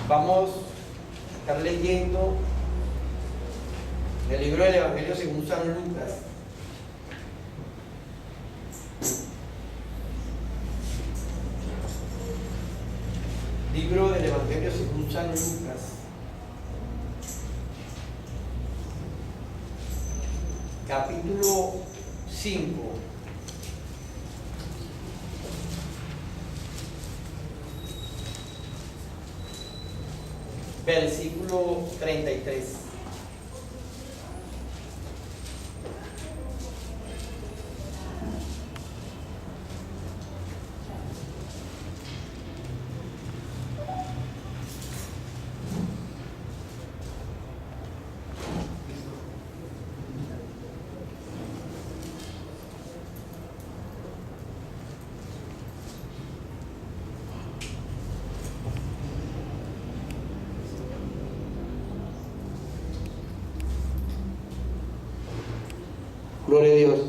Vamos a estar leyendo el libro del Evangelio según San Lucas. Libro del Evangelio según San Lucas. Capítulo 5. Versículo 33. Gloria a Dios.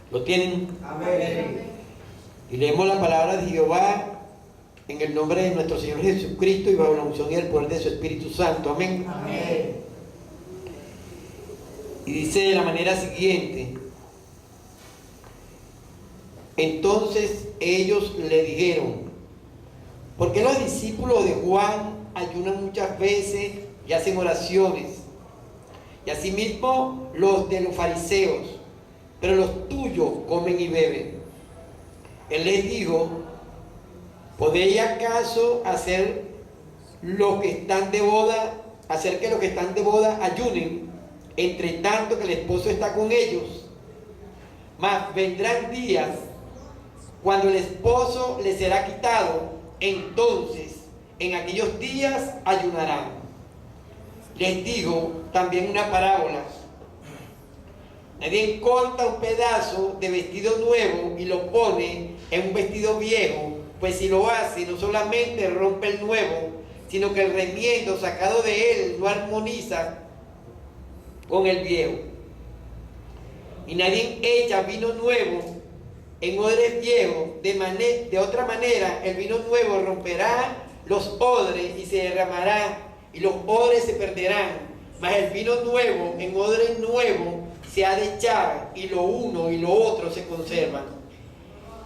¿Lo tienen? Amén. Y leemos la palabra de Jehová en el nombre de nuestro Señor Jesucristo y bajo la unción y el poder de su Espíritu Santo. Amén. Amén. Y dice de la manera siguiente: entonces ellos le dijeron: ¿por qué los discípulos de Juan ayunan muchas veces y hacen oraciones? Y asimismo los de los fariseos, pero los tuyos comen y beben. Él les dijo: ¿podéis acaso hacer que los que están de boda ayunen, entre tanto que el esposo está con ellos? Mas vendrán días cuando el esposo les será quitado, entonces en aquellos días ayunarán. Les digo también una parábola: nadie corta un pedazo de vestido nuevo y lo pone en un vestido viejo, pues si lo hace no solamente rompe el nuevo, sino que el remiendo sacado de él no armoniza con el viejo. Y nadie echa vino nuevo en odres viejos, de otra manera el vino nuevo romperá los odres y se derramará, y los odres se perderán, mas el vino nuevo en odre nuevo se ha de echar, y lo uno y lo otro se conservan.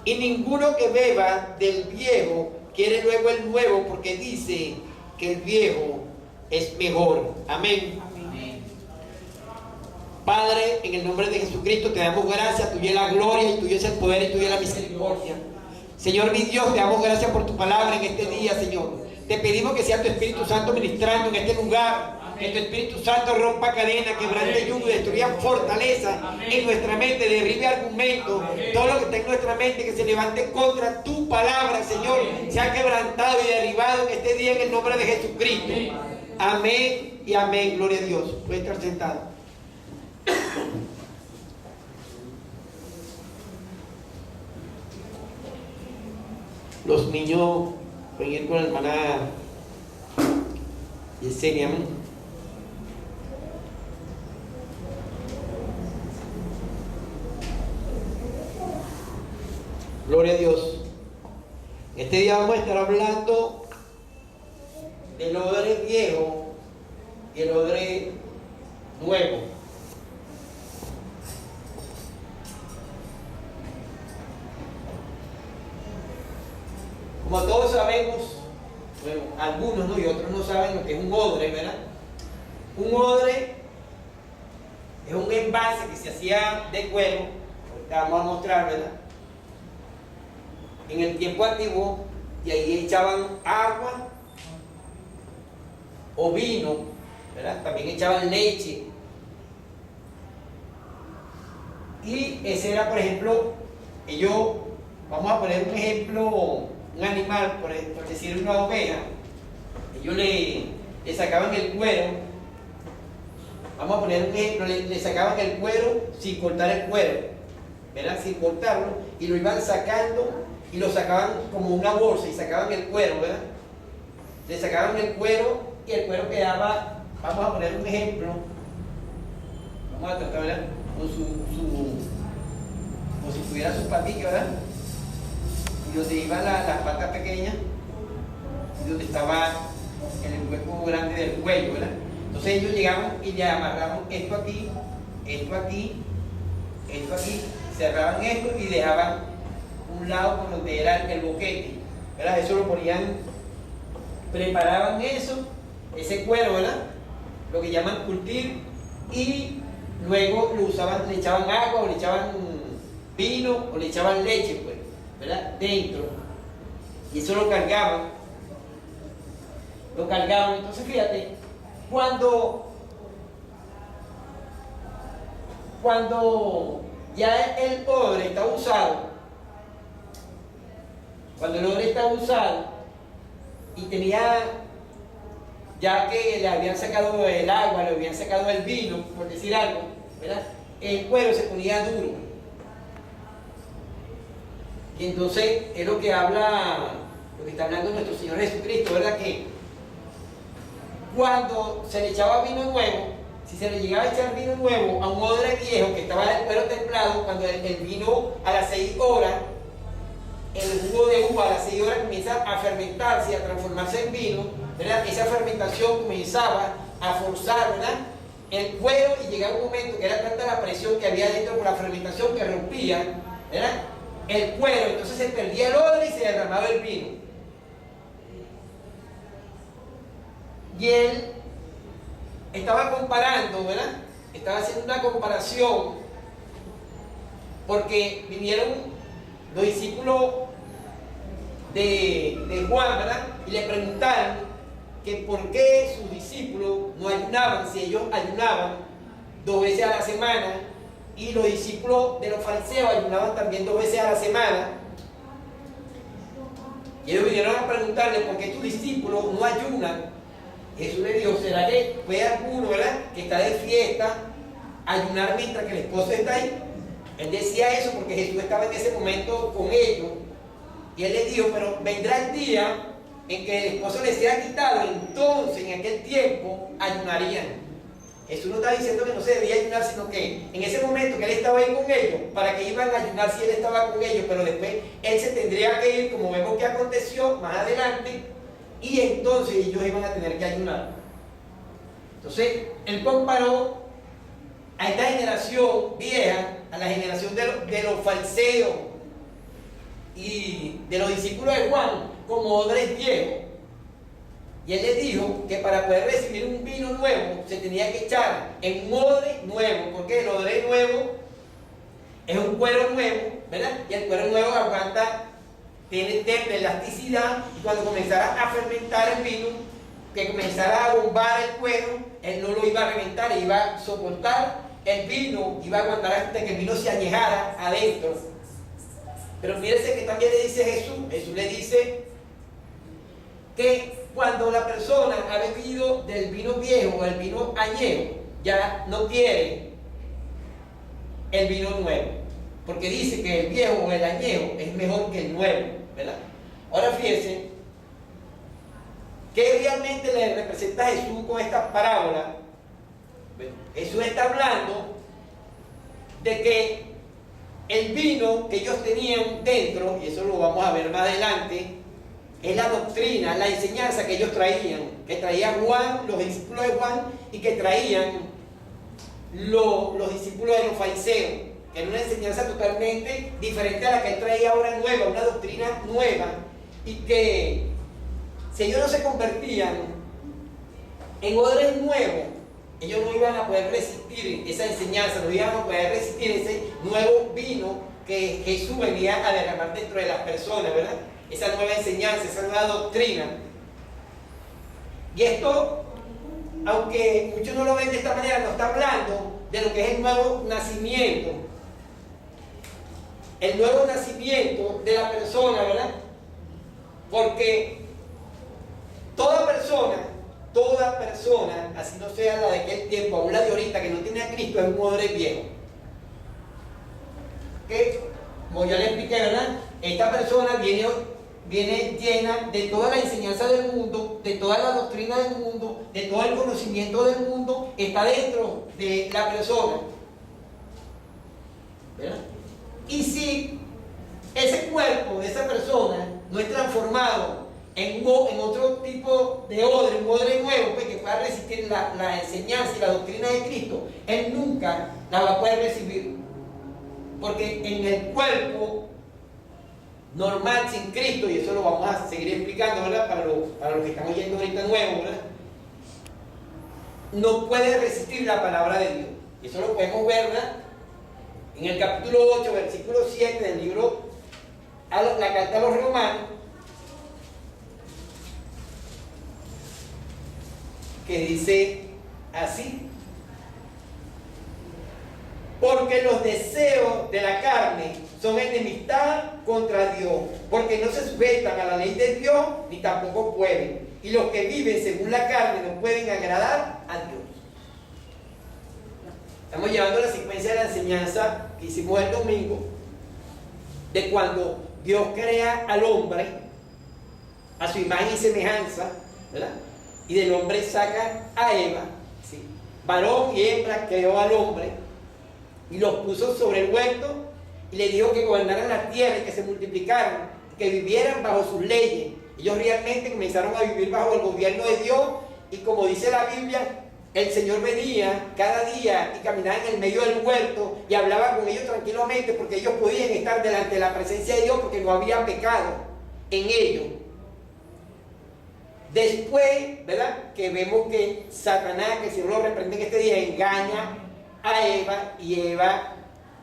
Y ninguno que beba del viejo quiere luego el nuevo, porque dice que el viejo es mejor. Amén. Amén. Padre, en el nombre de Jesucristo te damos gracias. Tuya es la gloria y tuyo es el poder y tuya es la misericordia. Señor mi Dios, te damos gracias por tu palabra en este día, Señor. Te pedimos que sea tu Espíritu Santo ministrando en este lugar. Que tu Espíritu Santo rompa cadenas, quebrante yugo, destruya fortaleza en nuestra mente, derribe argumentos. Todo lo que está en nuestra mente que se levante contra tu palabra, Señor, sea quebrantado y derribado en este día en el nombre de Jesucristo. Amén y amén. Gloria a Dios. Puede estar sentado. Los niños pueden ir con la hermana Yesenia. Gloria a Dios. Este día vamos a estar hablando del odre viejo y el odre nuevo. Como todos sabemos, bueno, algunos no y otros no saben lo que es un odre, ¿verdad? Un odre es un envase que se hacía de cuero. Ahorita vamos a mostrar, ¿verdad? En el tiempo antiguo, y ahí echaban agua o vino, ¿verdad? También echaban leche. Y ese era, por ejemplo, vamos a poner un ejemplo, un animal, por decir una oveja. Ellos le sacaban el cuero. Vamos a poner un ejemplo, le sacaban el cuero sin cortar el cuero, ¿verdad? Sin cortarlo, y lo iban sacando y lo sacaban como una bolsa y sacaban el cuero, ¿verdad? Le sacaban el cuero y el cuero quedaba, vamos a poner un ejemplo, vamos a tratar, ¿verdad? Como si tuviera su patica, ¿verdad? y donde iban las patas pequeñas y donde estaba el hueco grande del cuello, ¿verdad? Entonces ellos llegaban y le amarraban esto aquí, esto aquí, esto aquí, cerraban esto y dejaban un lado por donde era el boquete, ¿verdad? Eso lo ponían, preparaban eso, ese cuero, ¿verdad? Lo que llaman curtir, y luego lo usaban, le echaban agua o le echaban vino o le echaban leche, pues, ¿verdad? Dentro, y eso lo cargaban. Entonces fíjate, cuando ya el odre está usado, cuando el odre está usado y tenía, ya que le habían sacado el agua, le habían sacado el vino, por decir algo, ¿verdad? El cuero se ponía duro. Y entonces es lo que habla, lo que está hablando nuestro Señor Jesucristo, ¿verdad? Que cuando se le echaba vino nuevo, si se le llegaba a echar vino nuevo a un odre viejo que estaba en el cuero templado, cuando el vino a las 6 horas, el jugo de uva a las 6 horas comienza a fermentarse y a transformarse en vino, ¿verdad? Esa fermentación comenzaba a forzar, ¿verdad?, el cuero, y llegaba un momento que era tanta la presión que había dentro por la fermentación que rompía, ¿verdad?, el cuero, entonces se perdía el odre y se derramaba el vino. Y él estaba comparando, ¿verdad? Estaba haciendo una comparación, porque vinieron los discípulos de Juan, ¿verdad? Y le preguntaron que por qué sus discípulos no ayunaban, si ellos ayunaban 2 veces a la semana, y los discípulos de los fariseos ayunaban también 2 veces a la semana. Y ellos vinieron a preguntarle por qué tus discípulos no ayunan. Jesús le dijo, ¿será que puede alguno, ¿verdad?, que está de fiesta, ayunar mientras que el esposo está ahí? Él decía eso porque Jesús estaba en ese momento con ellos, y él les dijo, pero vendrá el día en que el esposo les sea quitado, entonces en aquel tiempo ayunarían. Jesús no está diciendo que no se debía ayunar, sino que en ese momento que él estaba ahí con ellos, para que iban a ayunar si él estaba con ellos, pero después él se tendría que ir, como vemos que aconteció más adelante, y entonces ellos iban a tener que ayunar. Entonces, él comparó a esta generación vieja, a la generación de los fariseos y de los discípulos de Juan, como odres viejos. Y él les dijo que para poder recibir un vino nuevo, se tenía que echar en un odre nuevo, porque el odre nuevo es un cuero nuevo, ¿verdad? Y el cuero nuevo aguanta, tiene elasticidad, y cuando comenzara a fermentar el vino, que comenzara a bombar el cuero, él no lo iba a reventar, iba a soportar el vino, iba a aguantar hasta que el vino se añejara adentro. Pero fíjense que también le dice Jesús le dice que cuando la persona ha bebido del vino viejo o el vino añejo, ya no quiere el vino nuevo, porque dice que el viejo o el añejo es mejor que el nuevo, ¿verdad? Ahora fíjense, ¿qué realmente le representa a Jesús con esta parábola? Bueno, Jesús está hablando de que el vino que ellos tenían dentro, y eso lo vamos a ver más adelante, es la doctrina, la enseñanza que ellos traían, que traía Juan, los discípulos de Juan, y que traían los discípulos de los fariseos, que era una enseñanza totalmente diferente a la que él traía ahora nueva, una doctrina nueva, y que si ellos no se convertían en odres nuevos, ellos no iban a poder resistir esa enseñanza, no iban a poder resistir ese nuevo vino que Jesús venía a derramar dentro de las personas, ¿verdad? Esa nueva enseñanza, esa nueva doctrina. Y esto, aunque muchos no lo ven de esta manera, no está hablando de lo que es el nuevo nacimiento. El nuevo nacimiento de la persona, ¿verdad? Porque toda persona, así no sea la de aquel tiempo, aún la de ahorita, que no tiene a Cristo, es un odre viejo. Que, como ya le expliqué, ¿verdad? Esta persona viene llena de toda la enseñanza del mundo, de toda la doctrina del mundo, de todo el conocimiento del mundo, está dentro de la persona, ¿verdad? Y si ese cuerpo de esa persona no es transformado en otro tipo de odre, un odre nuevo, pues, que pueda resistir la enseñanza y la doctrina de Cristo, él nunca la va a poder recibir. Porque en el cuerpo normal sin Cristo, y eso lo vamos a seguir explicando, ¿verdad? Para los que están oyendo ahorita nuevo, ¿verdad? No puede resistir la palabra de Dios. Y eso lo podemos ver, ¿verdad? En el capítulo 8, versículo 7 del libro, la carta a los Romanos, que dice así: porque los deseos de la carne son enemistad contra Dios, porque no se sujetan a la ley de Dios, ni tampoco pueden. Y los que viven según la carne no pueden agradar a Dios. Estamos llevando la secuencia de la enseñanza que hicimos el domingo, de cuando Dios crea al hombre a su imagen y semejanza, ¿verdad? Y del hombre saca a Eva, ¿sí? Varón y hembra creó al hombre y los puso sobre el huerto y le dijo que gobernaran la tierra y que se multiplicaran, que vivieran bajo sus leyes. Ellos realmente comenzaron a vivir bajo el gobierno de Dios, y como dice la Biblia, el Señor venía cada día y caminaba en el medio del huerto y hablaba con ellos tranquilamente, porque ellos podían estar delante de la presencia de Dios porque no había pecado en ellos. Después, ¿verdad?, que vemos que Satanás, que el Señor lo reprende en este día, engaña a Eva y Eva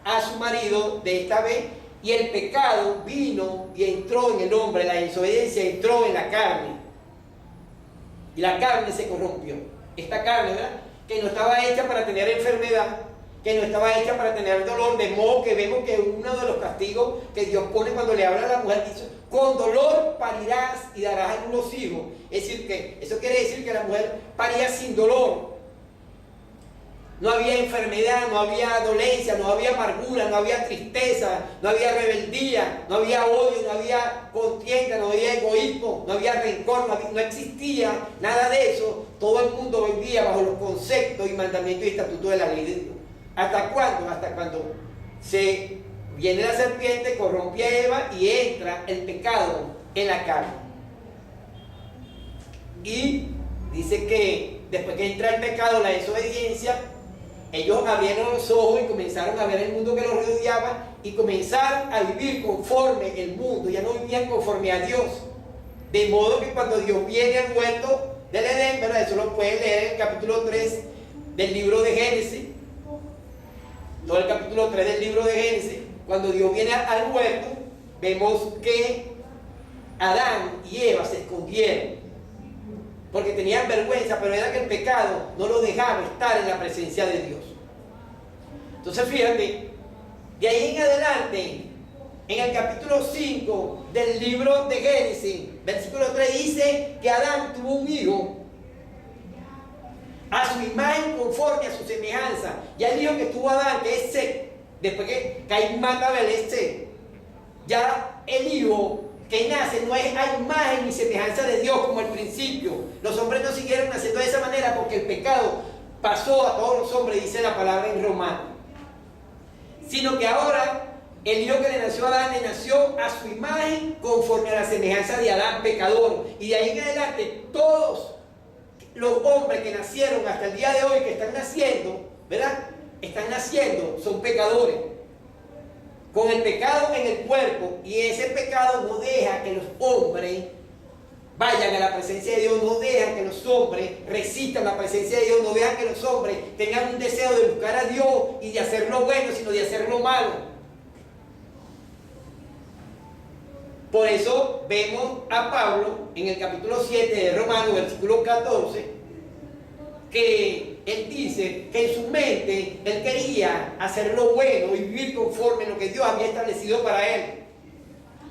a su marido de esta vez, y el pecado vino y entró en el hombre, la desobediencia entró en la carne y la carne se corrompió. Esta carne, ¿verdad?, que no estaba hecha para tener enfermedad, que no estaba hecha para tener dolor, de modo que vemos que uno de los castigos que Dios pone cuando le habla a la mujer dice: con dolor parirás y darás a unos hijos. Es decir, que eso quiere decir que la mujer paría sin dolor. No había enfermedad, no había dolencia, no había amargura, no había tristeza, no había rebeldía, no había odio, no había contienda, no había egoísmo, no había rencor, no existía nada de eso. Todo el mundo vivía bajo los conceptos y mandamientos y estatutos de la ley de Dios. ¿Hasta cuándo? Hasta cuando se viene la serpiente, corrompe a Eva y entra el pecado en la carne. Y dice que después que entra el pecado, la desobediencia, ellos abrieron los ojos y comenzaron a ver el mundo que los rodeaba y comenzaron a vivir conforme el mundo, ya no vivían conforme a Dios. De modo que cuando Dios viene al huerto del Edén, ¿verdad?, eso lo pueden leer en el capítulo 3 del libro de Génesis, todo el capítulo 3 del libro de Génesis. Cuando Dios viene al huerto, vemos que Adán y Eva se escondieron porque tenían vergüenza, pero era que el pecado no los dejaba estar en la presencia de Dios. Entonces fíjate, de ahí en adelante, en el capítulo 5 del libro de Génesis, versículo 3, dice que Adán tuvo un hijo a su imagen, conforme a su semejanza. Ya el hijo que tuvo Adán, que es Set, después que Caín mata a Abel, es Set. Ya el hijo que nace no es a imagen ni semejanza de Dios como al principio. Los hombres no siguieron naciendo de esa manera porque el pecado pasó a todos los hombres, dice la palabra en Romanos. Sino que ahora el hijo que le nació a Adán le nació a su imagen, conforme a la semejanza de Adán, pecador. Y de ahí en adelante todos los hombres que nacieron hasta el día de hoy, que están naciendo, ¿verdad?, están naciendo, son pecadores, con el pecado en el cuerpo, y ese pecado no deja que los hombres vayan a la presencia de Dios, no deja que los hombres resistan la presencia de Dios, no deja que los hombres tengan un deseo de buscar a Dios y de hacer lo bueno, sino de hacer lo malo. Por eso vemos a Pablo en el capítulo 7 de Romanos, versículo 14, que él dice que en su mente él quería hacer lo bueno y vivir conforme a lo que Dios había establecido para él,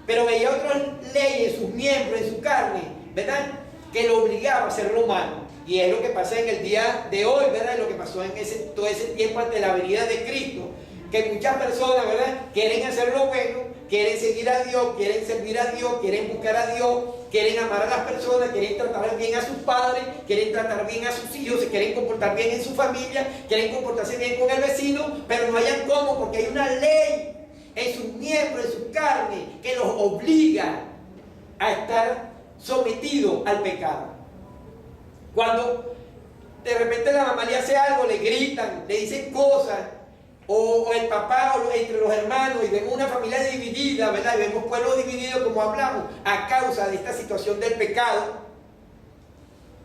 pero veía otras leyes en sus miembros, en su carne, ¿verdad?, que lo obligaba a hacer lo malo. Y es lo que pasa en el día de hoy, ¿verdad?, y lo que pasó en todo ese tiempo ante la venida de Cristo, que muchas personas, ¿verdad?, quieren hacer lo bueno, quieren seguir a Dios, quieren servir a Dios, quieren buscar a Dios, quieren amar a las personas, quieren tratar bien a sus padres, quieren tratar bien a sus hijos, se quieren comportar bien en su familia, quieren comportarse bien con el vecino, pero no hayan cómo, porque hay una ley en sus miembros miembro de su carne que los obliga a estar sometidos al pecado. Cuando de repente la mamá le hace algo, le gritan, le dicen cosas, o el papá o entre los hermanos, y vemos una familia dividida, ¿verdad? Y vemos pueblos divididos, como hablamos, a causa de esta situación del pecado,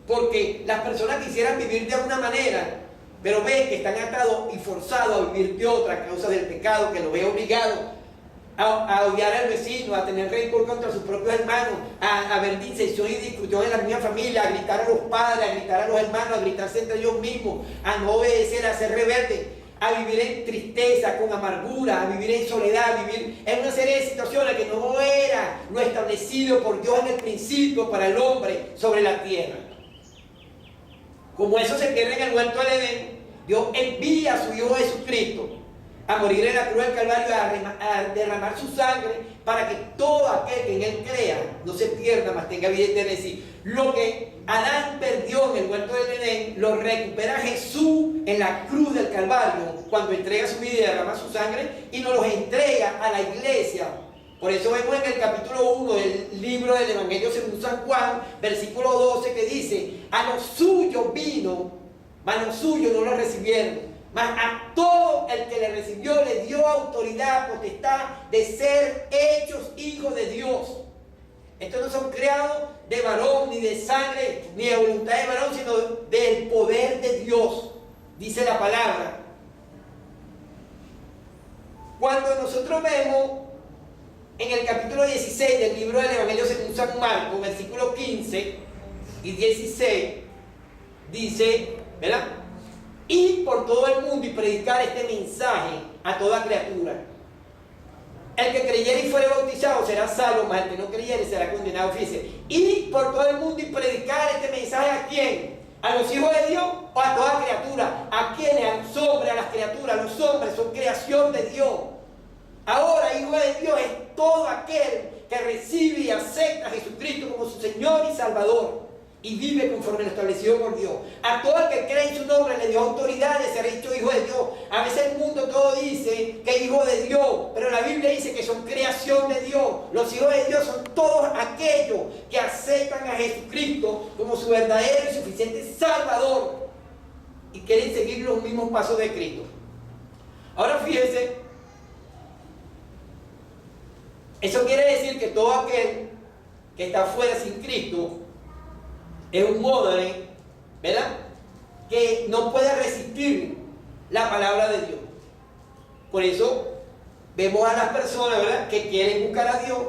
porque las personas quisieran vivir de una manera, pero ven que están atados y forzados a vivir de otra a causa del pecado, que los ve obligados a odiar al vecino, a tener rencor contra sus propios hermanos, a ver disensión y discusión en la misma familia, a gritar a los padres, a gritar a los hermanos, a gritarse entre ellos mismos, a no obedecer, a ser rebeldes, a vivir en tristeza, con amargura, a vivir en soledad, a vivir en una serie de situaciones que no era lo establecido por Dios en el principio para el hombre sobre la tierra. Como eso se pierde en el huerto del Edén, Dios envía a su Hijo Jesucristo a morir en la cruz del Calvario, a derramar su sangre, para que todo aquel que en Él crea no se pierda, mas tenga vida eterna. Es decir, lo que Adán perdió en el huerto del Edén, lo recupera Jesús en la cruz del Calvario, cuando entrega su vida y derrama su sangre, y nos los entrega a la iglesia. Por eso vemos en el capítulo 1 del libro del Evangelio según San Juan, versículo 12, que dice: a los suyos vino, mas los suyos no lo recibieron. Mas a todo el que le recibió le dio autoridad, potestad de ser hechos hijos de Dios. Estos no son creados de varón, ni de sangre, ni de voluntad de varón, sino del poder de Dios, dice la palabra. Cuando nosotros vemos en el capítulo 16 del libro del Evangelio según San Marcos, versículos 15 y 16, dice, ¿verdad? Ir por todo el mundo y predicar este mensaje a toda criatura. El que creyere y fuere bautizado será salvo, mas el que no creyere será condenado. Fíjense, ir por todo el mundo y predicar este mensaje ¿a quién? ¿A los hijos de Dios o a toda criatura? ¿A quiénes? A los hombres, a las criaturas. Los hombres son creación de Dios. Ahora, hijo de Dios es todo aquel que recibe y acepta a Jesucristo como su Señor y Salvador y vive conforme lo establecido por Dios. A todo el que cree en su nombre le dio autoridad de ser hecho hijo de Dios. A veces el mundo todo dice que es hijo de Dios, pero la Biblia dice que son creación de Dios. Los hijos de Dios son todos aquellos que aceptan a Jesucristo como su verdadero y suficiente Salvador y quieren seguir los mismos pasos de Cristo. Ahora fíjense, eso quiere decir que todo aquel que está fuera sin Cristo es un odre, ¿verdad?, que no puede resistir la palabra de Dios. Por eso vemos a las personas, ¿verdad?, que quieren buscar a Dios,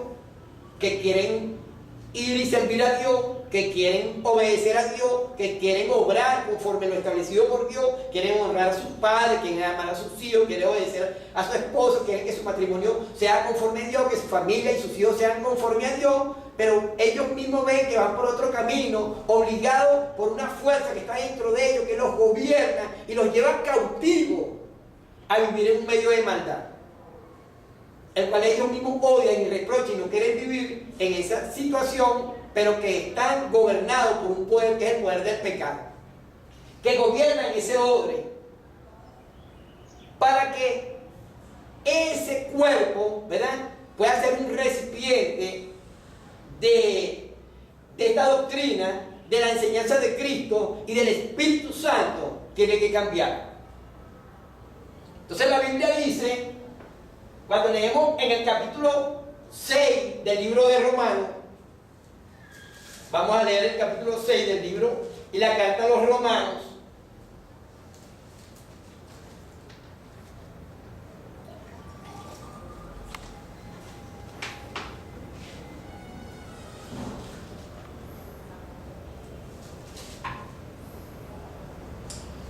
que quieren ir y servir a Dios, que quieren obedecer a Dios, que quieren obrar conforme lo establecido por Dios, quieren honrar a sus padres, quieren amar a sus hijos, quieren obedecer a su esposo, quieren que su matrimonio sea conforme a Dios, que su familia y sus hijos sean conforme a Dios, pero ellos mismos ven que van por otro camino, obligados por una fuerza que está dentro de ellos, que los gobierna y los lleva cautivos a vivir en un medio de maldad, el cual ellos mismos odian y reprochan y no quieren vivir en esa situación, pero que están gobernados por un poder que es el poder del pecado, que gobiernan ese odre, para que ese cuerpo, ¿verdad?, pueda ser un recipiente de esta doctrina, de la enseñanza de Cristo y del Espíritu Santo. Tiene que cambiar. Entonces la Biblia dice, cuando leemos en el capítulo 6 del libro de Romanos, vamos a leer el capítulo 6 del libro y la carta a los Romanos.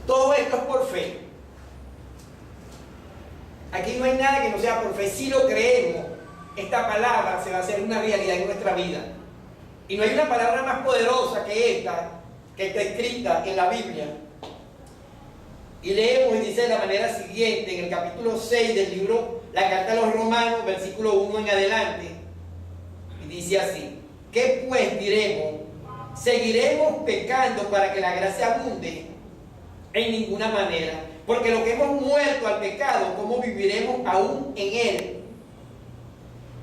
Todo esto es por fe. Aquí no hay nada que no sea por fe. Si lo creemos, esta palabra se va a hacer una realidad en nuestra vida. Y no hay una palabra más poderosa que esta, que está escrita en la Biblia. Y leemos y dice de la manera siguiente, en el capítulo 6 del libro, la carta a los Romanos, versículo 1 en adelante. Y dice así: ¿qué pues diremos? ¿Seguiremos pecando para que la gracia abunde? En ninguna manera. Porque lo que hemos muerto al pecado, ¿cómo viviremos aún en él?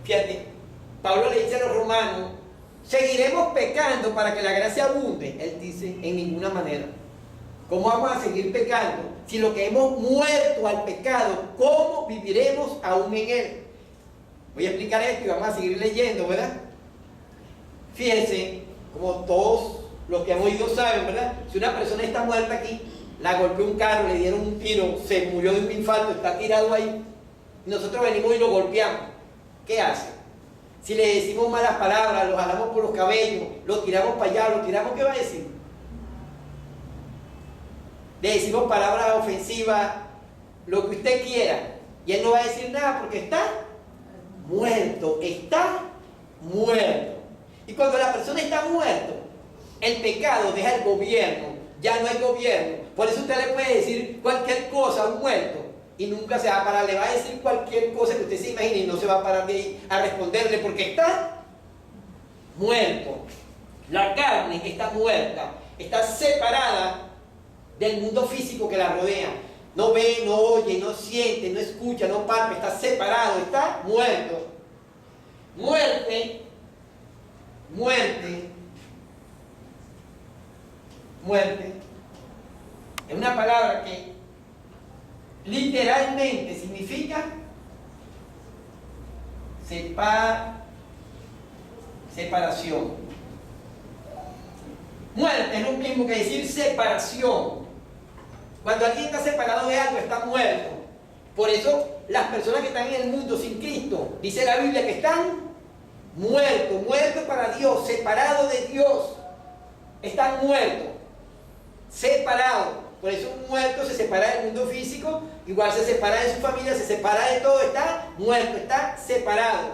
Fíjate, Pablo le dice a los romanos, ¿seguiremos pecando para que la gracia abunde? Él dice, en ninguna manera. ¿Cómo vamos a seguir pecando? Si lo que hemos muerto al pecado, ¿cómo viviremos aún en él? Voy a explicar esto y vamos a seguir leyendo, ¿verdad? Fíjense, como todos los que hemos oído saben, ¿verdad? Si una persona está muerta aquí, la golpeó un carro, le dieron un tiro, se murió de un infarto, está tirado ahí, y nosotros venimos y lo golpeamos, ¿qué hace? Si le decimos malas palabras, lo jalamos por los cabellos, lo tiramos para allá, lo tiramos, ¿qué va a decir? Le decimos palabras ofensivas, lo que usted quiera, y él no va a decir nada porque está muerto, está muerto. Y cuando la persona está muerta, el pecado deja el gobierno, ya no hay gobierno. Por eso usted le puede decir cualquier cosa a un muerto y nunca se va a parar, le va a decir cualquier cosa que usted se imagine y no se va a parar de ahí a responderle porque está muerto. La carne está muerta, está separada del mundo físico que la rodea. No ve, no oye, no siente, no escucha, no palpa, está separado, está muerto. Muerte, muerte, muerte. Es una palabra que literalmente significa separación. Muerte es lo mismo que decir separación. Cuando alguien está separado de algo, está muerto. Por eso las personas que están en el mundo sin Cristo, dice la Biblia que están muertos para Dios, separados de Dios. Están muertos, separados. Por eso un muerto se separa del mundo físico, igual se separa de su familia, se separa de todo, está muerto, está separado.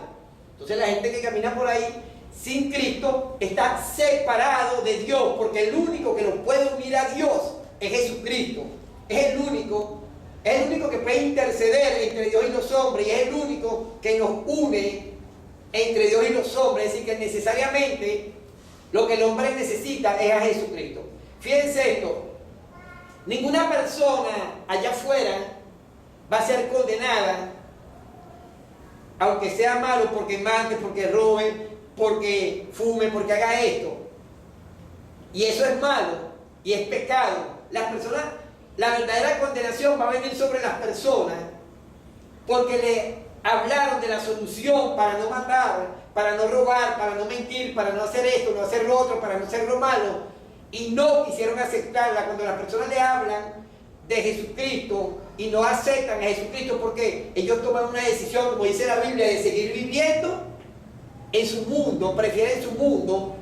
Entonces la gente que camina por ahí sin Cristo está separado de Dios, porque el único que nos puede unir a Dios es Jesucristo. Es el único que puede interceder entre Dios y los hombres, y es el único que nos une entre Dios y los hombres. Es decir, que necesariamente lo que el hombre necesita es a Jesucristo. Fíjense esto, ninguna persona allá afuera va a ser condenada, aunque sea malo, porque mate, porque robe, porque fume, porque haga esto. Y eso es malo, y es pecado. Las personas, la verdadera condenación va a venir sobre las personas porque le hablaron de la solución para no matar, para no robar, para no mentir, para no hacer esto, no hacer lo otro, para no hacer lo malo, y no quisieron aceptarla. Cuando las personas le hablan de Jesucristo y no aceptan a Jesucristo porque ellos toman una decisión, como dice la Biblia, de seguir viviendo en su mundo, prefieren su mundo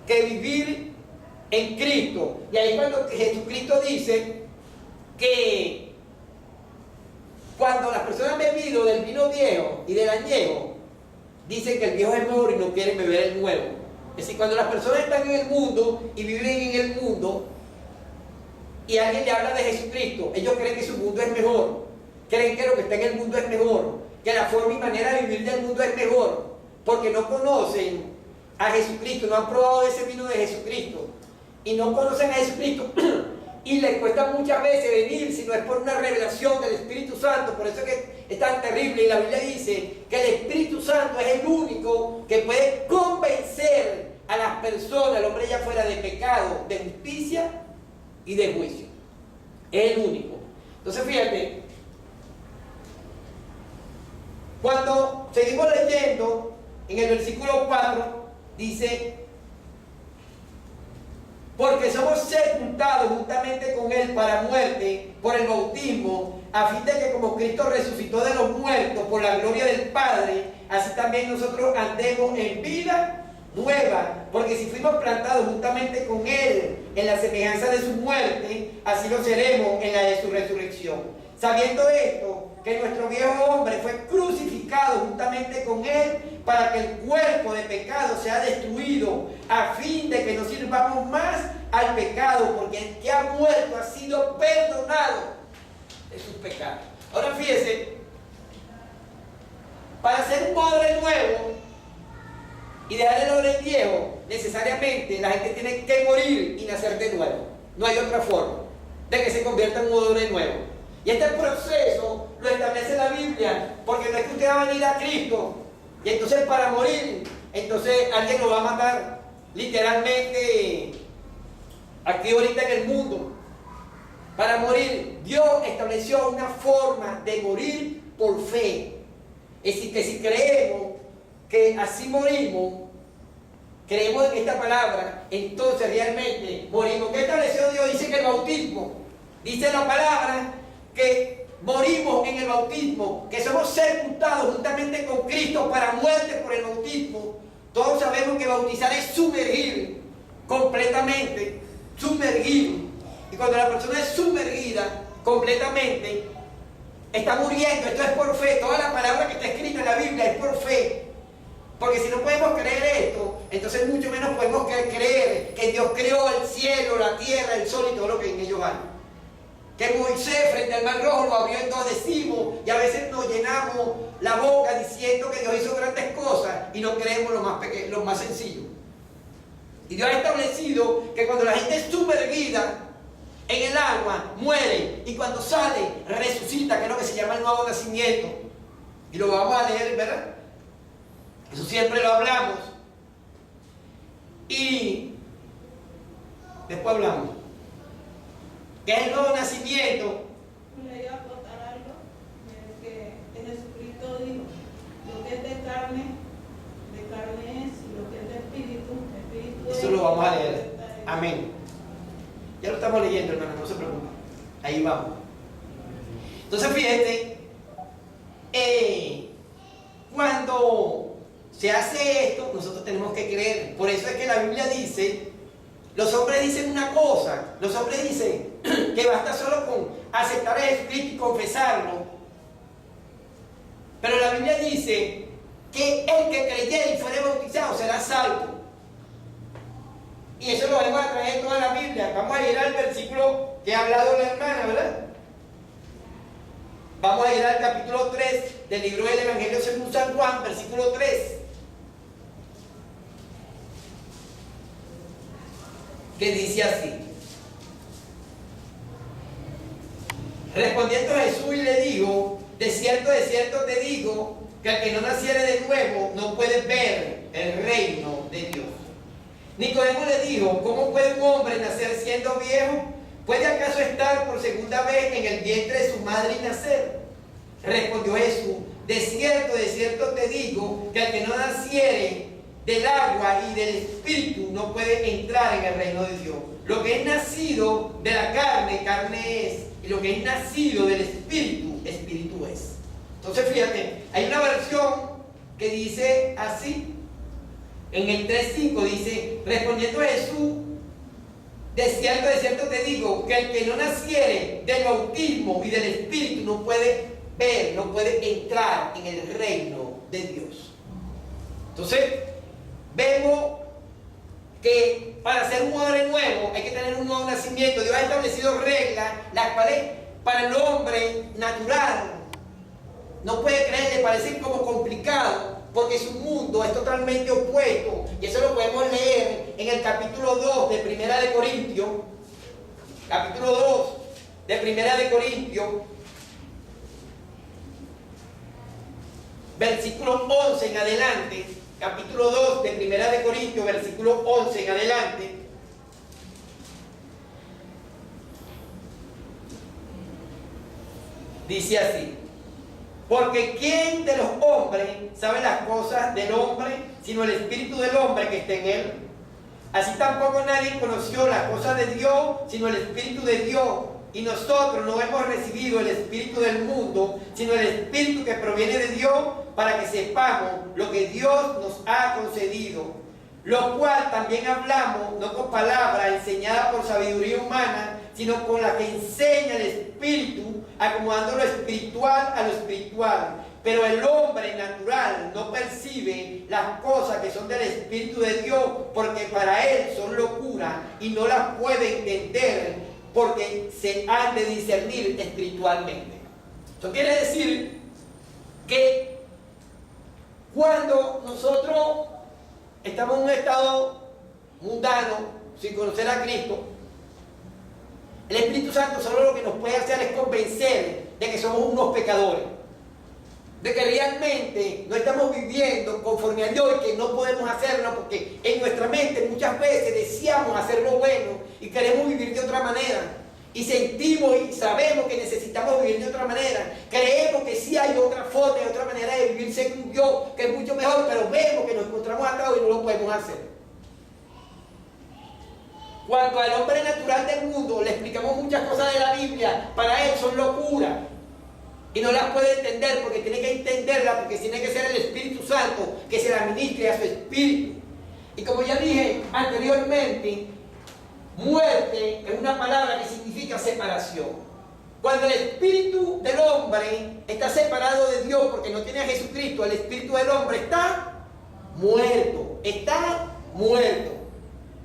que vivir en Cristo. Y ahí cuando Jesucristo dice que cuando las personas han bebido del vino viejo y del añejo, dicen que el viejo es mejor y no quieren beber el nuevo. Es decir, cuando las personas están en el mundo y viven en el mundo y alguien le habla de Jesucristo, ellos creen que su mundo es mejor, creen que lo que está en el mundo es mejor, que la forma y manera de vivir del mundo es mejor, porque no conocen a Jesucristo, no han probado ese vino de Jesucristo y no conocen a Jesucristo y les cuesta muchas veces venir si no es por una revelación del Espíritu Santo. Por eso es que es tan terrible, y la Biblia dice que el Espíritu Santo es el único que puede convencer a las personas, al hombre ya fuera de pecado, de justicia y de juicio. Es el único. Entonces fíjate, cuando seguimos leyendo en el versículo 4, dice: porque somos sepultados juntamente con Él para muerte por el bautismo, a fin de que como Cristo resucitó de los muertos por la gloria del Padre, así también nosotros andemos en vida nueva. Porque si fuimos plantados juntamente con Él en la semejanza de su muerte, así lo seremos en la de su resurrección. Sabiendo esto, que nuestro viejo hombre fue crucificado juntamente con Él para que el cuerpo de pecado sea destruido, a fin de que no sirvamos más al pecado, porque el que ha muerto ha sido perdonado de sus pecados. Ahora fíjese, para ser un odre nuevo y dejar el odre viejo, necesariamente la gente tiene que morir y nacer de nuevo. No hay otra forma de que se convierta en un odre nuevo. Y este proceso lo establece la Biblia, porque no es que usted va a venir a Cristo Y entonces para morir, entonces alguien lo va a matar. Literalmente, aquí ahorita en el mundo. Para morir, Dios estableció una forma de morir por fe. Es decir, que si creemos que así morimos, creemos en esta palabra, entonces realmente morimos. ¿Qué estableció Dios? Dice que el bautismo, dice la palabra que morimos en el bautismo, que somos sepultados juntamente con Cristo para muerte por el bautismo. Todos sabemos que bautizar es sumergir completamente, sumergir. Y cuando la persona es sumergida completamente, está muriendo. Esto es por fe. Toda la palabra que está escrita en la Biblia es por fe. Porque si no podemos creer esto, entonces mucho menos podemos creer que Dios creó el cielo, la tierra, el sol y todo lo que en ellos hay. Que Moisés frente al mar rojo lo abrió en dos decimos, y a veces nos llenamos la boca diciendo que Dios hizo grandes cosas y no creemos lo más sencillo. Y Dios ha establecido que cuando la gente es sumergida en el agua, muere, y cuando sale, resucita, que es lo que se llama el nuevo nacimiento. Y lo vamos a leer, ¿verdad? Eso siempre lo hablamos. Y después hablamos. ¿Qué es el nuevo nacimiento? Le iba a contar algo, que Jesucristo dijo, lo que es de carne es, y lo que es de espíritu es. Eso lo vamos a leer. Amén. Ya lo estamos leyendo, hermano, no se preocupen. Ahí vamos. Entonces, fíjate, cuando se hace esto, nosotros tenemos que creer. Por eso es que la Biblia dice, los hombres dicen una cosa, los hombres dicen que basta solo con aceptar a Jesucristo y confesarlo. Pero la Biblia dice que el que creyere y fuere bautizado será salvo. Y eso lo vamos a traer en toda la Biblia. Vamos a ir al versículo que ha hablado la hermana, ¿verdad? Vamos a ir al capítulo 3 del libro del Evangelio según San Juan, versículo 3. Que dice así. Respondiendo Jesús y le digo, de cierto te digo, que al que no naciere de nuevo no puede ver el reino de Dios. Nicodemo le dijo, ¿cómo puede un hombre nacer siendo viejo? ¿Puede acaso estar por segunda vez en el vientre de su madre y nacer? Respondió Jesús, de cierto te digo, que al que no naciere del agua y del espíritu no puede entrar en el reino de Dios. Lo que es nacido de la carne, carne es, y lo que es nacido del espíritu, espíritu es. Entonces fíjate, hay una versión que dice así, en el 3.5 dice, respondiendo Jesús, de cierto te digo, que el que no naciere del bautismo y del espíritu no puede ver, no puede entrar en el reino de Dios. Entonces, vemos que para ser un hombre nuevo hay que tener un nuevo nacimiento. Dios ha establecido reglas, las cuales para el hombre natural no puede creer, le parecen como complicados, porque su mundo es totalmente opuesto. Y eso lo podemos leer en el capítulo 2 de Primera de Corintios. Capítulo 2 de Primera de Corintios, versículo 11 en adelante. Capítulo 2 de Primera de Corintios, versículo 11 en adelante. Dice así: porque ¿quién de los hombres sabe las cosas del hombre, sino el espíritu del hombre que está en él? Así tampoco nadie conoció las cosas de Dios, sino el espíritu de Dios. Y nosotros no hemos recibido el espíritu del mundo, sino el espíritu que proviene de Dios, para que sepamos lo que Dios nos ha concedido. Lo cual también hablamos, no con palabra enseñada por sabiduría humana, sino con la que enseña el Espíritu, acomodando lo espiritual a lo espiritual. Pero el hombre natural no percibe las cosas que son del Espíritu de Dios, porque para él son locura y no las puede entender, porque se han de discernir espiritualmente. Eso quiere decir que cuando nosotros estamos en un estado mundano, sin conocer a Cristo, el Espíritu Santo solo lo que nos puede hacer es convencer de que somos unos pecadores. de que realmente no estamos viviendo conforme a Dios y que no podemos hacerlo porque en nuestra mente muchas veces deseamos hacer lo bueno y queremos vivir de otra manera. Y sentimos y sabemos que necesitamos vivir de otra manera. Creemos que sí hay otra forma, hay otra manera de vivir según Dios, que es mucho mejor, pero vemos que nos encontramos atados y no lo podemos hacer. Cuando al hombre natural del mundo le explicamos muchas cosas de la Biblia, para él son locuras. Y no las puede entender porque tiene que entenderlas, porque tiene que ser el Espíritu Santo que se la administre a su espíritu. Y como ya dije anteriormente, muerte es una palabra que significa separación. Cuando el espíritu del hombre está separado de Dios porque no tiene a Jesucristo, el espíritu del hombre está muerto. Está muerto.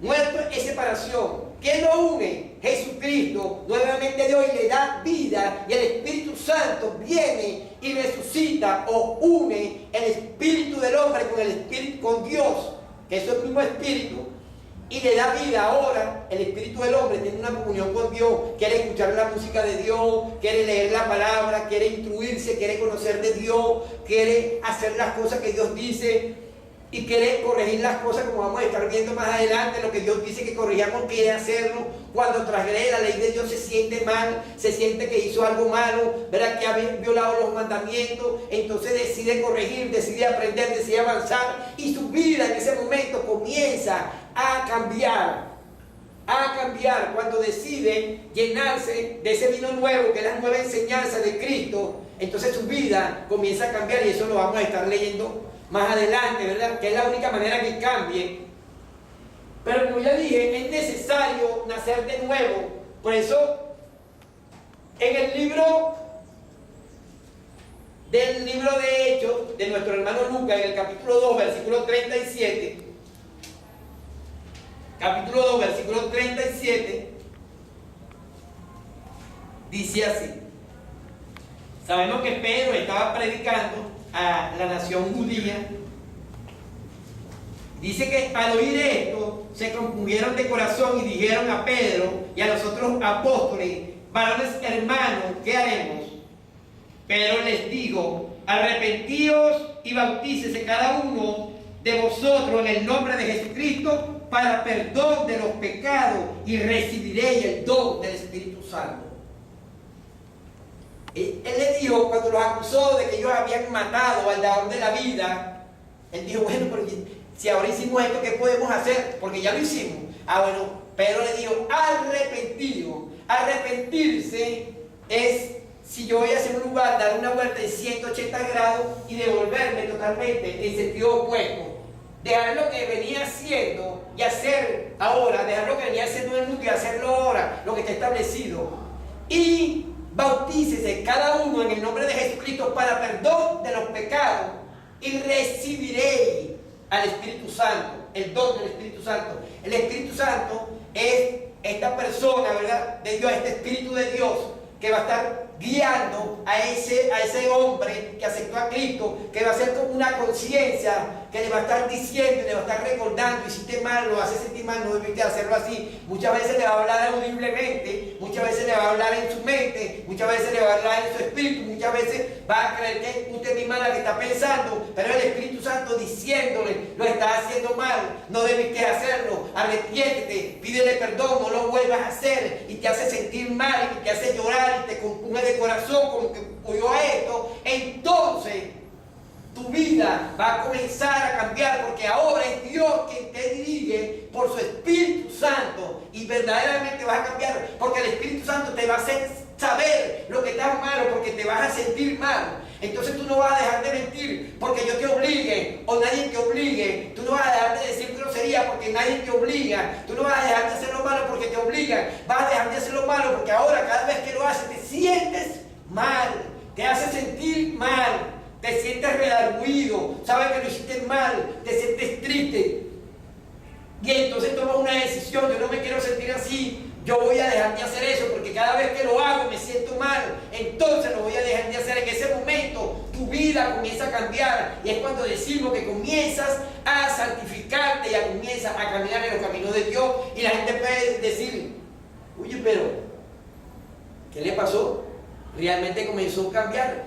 Muerto es separación. ¿Quién lo une? Jesucristo, nuevamente Dios, y le da vida, y el Espíritu Santo viene y resucita o une el espíritu del hombre con el espíritu, con Dios, que es el mismo espíritu, y le da vida. Ahora el espíritu del hombre tiene una comunión con Dios, quiere escuchar la música de Dios, quiere leer la palabra, quiere instruirse, quiere conocer de Dios, quiere hacer las cosas que Dios dice y quiere corregir las cosas, como vamos a estar viendo más adelante. Lo que Dios dice que corrijamos, quiere hacerlo. Cuando transgrede la ley de Dios se siente mal, se siente que hizo algo malo, ¿verdad? Que ha violado los mandamientos, entonces decide corregir, decide aprender, decide avanzar, y su vida en ese momento comienza a cambiar. A cambiar cuando decide llenarse de ese vino nuevo, que es la nueva enseñanza de Cristo. Entonces su vida comienza a cambiar, y eso lo vamos a estar leyendo más adelante, ¿verdad? Que es la única manera que cambie. Pero como ya dije, es necesario nacer de nuevo. Por eso, en el libro de Hechos de nuestro hermano Lucas, en el capítulo 2, versículo 37, capítulo 2, versículo 37, dice así. Sabemos que Pedro estaba predicando a la nación judía. Dice que al oír esto se compungieron de corazón y dijeron a Pedro y a los otros apóstoles: varones hermanos, ¿qué haremos? Pedro les dijo: arrepentíos y bautícese cada uno de vosotros en el nombre de Jesucristo para perdón de los pecados, y recibiréis el don del Espíritu Santo. Él le dijo, cuando los acusó de que ellos habían matado al dador de la vida, él dijo: bueno, pero si ahora hicimos esto, ¿qué podemos hacer? Porque ya lo hicimos. Bueno, Pedro le dijo: arrepentido. Arrepentirse es, si yo voy hacia un lugar, dar una vuelta de 180 grados y devolverme totalmente en sentido opuesto. Dejar lo que venía haciendo y hacer ahora, dejar lo que venía haciendo en el mundo y hacerlo ahora, lo que está establecido. Y bautícese cada uno en el nombre de Jesucristo para perdón de los pecados, y recibiréis al Espíritu Santo, el don del Espíritu Santo. El Espíritu Santo es esta persona, ¿verdad?, de Dios, este Espíritu de Dios que va a estar guiando a ese hombre que aceptó a Cristo, que va a ser como una conciencia que le va a estar diciendo y le va a estar recordando: hiciste mal, lo hace sentir mal, no debiste hacerlo así. Muchas veces le va a hablar audiblemente, muchas veces le va a hablar en su mente, muchas veces le va a hablar en su espíritu, muchas veces va a creer que usted misma la que está pensando, pero el Espíritu Santo diciéndole: lo estás haciendo mal, no debiste hacerlo, arrepiéntete, pídele perdón, no lo vuelvas a hacer, y te hace sentir mal y te hace llorar y te compunge de corazón como que oyó a esto. Entonces tu vida va a comenzar a cambiar, porque ahora es Dios quien te dirige por su Espíritu Santo, y verdaderamente vas a cambiar, porque el Espíritu Santo te va a hacer saber lo que está malo, porque te vas a sentir mal. Entonces tú no vas a dejar de mentir porque yo te obligue o nadie te obligue. Tú no vas a dejar de decir grosería porque nadie te obliga. Tú no vas a dejar de hacer lo malo porque te obligan. Vas a dejar de hacer lo malo porque ahora cada vez que lo haces te sientes mal, te hace sentir mal, te sientes redarguido, sabes que lo hiciste mal, te sientes triste. Y entonces tomas una decisión: yo no me quiero sentir así, yo voy a dejar de hacer eso porque cada vez que lo hago me siento mal, entonces lo voy a dejar de hacer. En ese momento tu vida comienza a cambiar, y es cuando decimos que comienzas a santificarte y comienzas a caminar en los caminos de Dios. Y la gente puede decir: oye, pero ¿qué le pasó? Realmente comenzó a cambiar.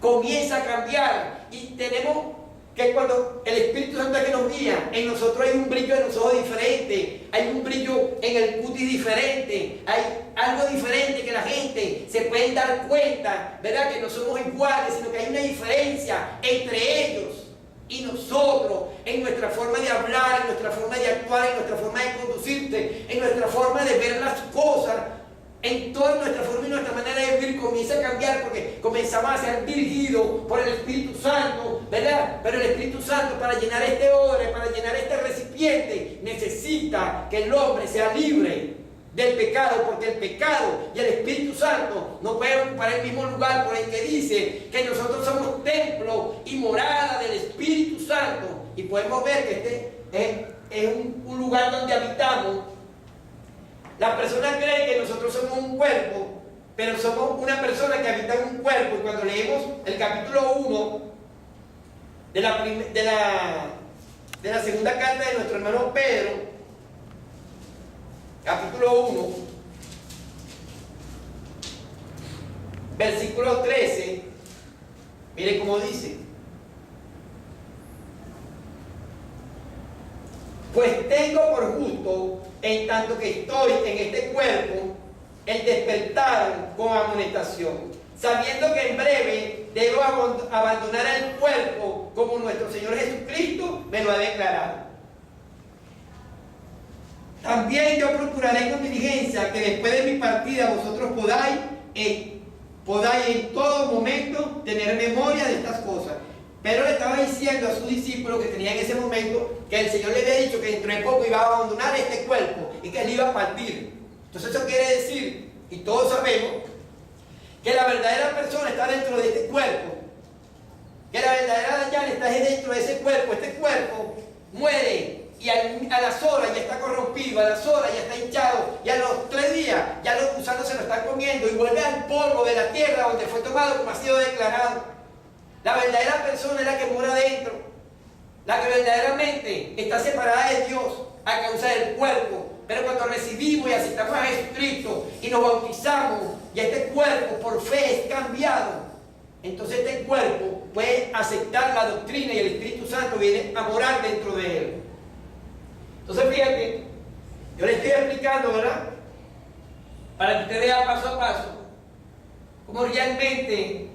comienza a cambiar y tenemos que cuando el Espíritu Santo es que nos guía, en nosotros hay un brillo en los ojos diferente, hay un brillo en el cutis diferente, hay algo diferente que la gente se puede dar cuenta, ¿verdad? Que no somos iguales, sino que hay una diferencia entre ellos y nosotros, en nuestra forma de hablar, en nuestra forma de actuar, en nuestra forma de conducirte, en nuestra forma de ver las cosas. En toda nuestra forma y nuestra manera de vivir comienza a cambiar porque comenzamos a ser dirigidos por el Espíritu Santo, ¿verdad? Pero el Espíritu Santo, para llenar este odre, para llenar este recipiente, necesita que el hombre sea libre del pecado, porque el pecado y el Espíritu Santo no pueden ocupar el mismo lugar, por el que dice que nosotros somos templo y morada del Espíritu Santo. Y podemos ver que este es un lugar donde habitamos. Las personas creen que nosotros somos un cuerpo, pero somos una persona que habita en un cuerpo. Y cuando leemos el capítulo 1 de la segunda carta de nuestro hermano Pedro, capítulo 1, versículo 13, mire cómo dice: pues tengo por justo, en tanto que estoy en este cuerpo, el despertar con amonestación, sabiendo que en breve debo abandonar el cuerpo, como nuestro Señor Jesucristo me lo ha declarado. También yo procuraré con diligencia que después de mi partida vosotros podáis en todo momento tener memoria de estas cosas. Pero le estaba diciendo a sus discípulos que tenía en ese momento que el Señor le había dicho que dentro de poco iba a abandonar este cuerpo y que él iba a partir. Entonces eso quiere decir, y todos sabemos, que la verdadera persona está dentro de este cuerpo, que la verdadera Dayan está dentro de ese cuerpo. Este cuerpo muere y a las horas ya está corrompido, a las horas ya está hinchado, y a los 3 días ya los gusanos se lo están comiendo y vuelve al polvo de la tierra donde fue tomado, como ha sido declarado. La verdadera persona es la que mora adentro, la que verdaderamente está separada de Dios a causa del cuerpo. Pero cuando recibimos y aceptamos a Jesucristo y nos bautizamos y este cuerpo por fe es cambiado, entonces este cuerpo puede aceptar la doctrina y el Espíritu Santo viene a morar dentro de él. Entonces fíjate, yo le estoy explicando, ¿verdad? Para que usted vea paso a paso cómo realmente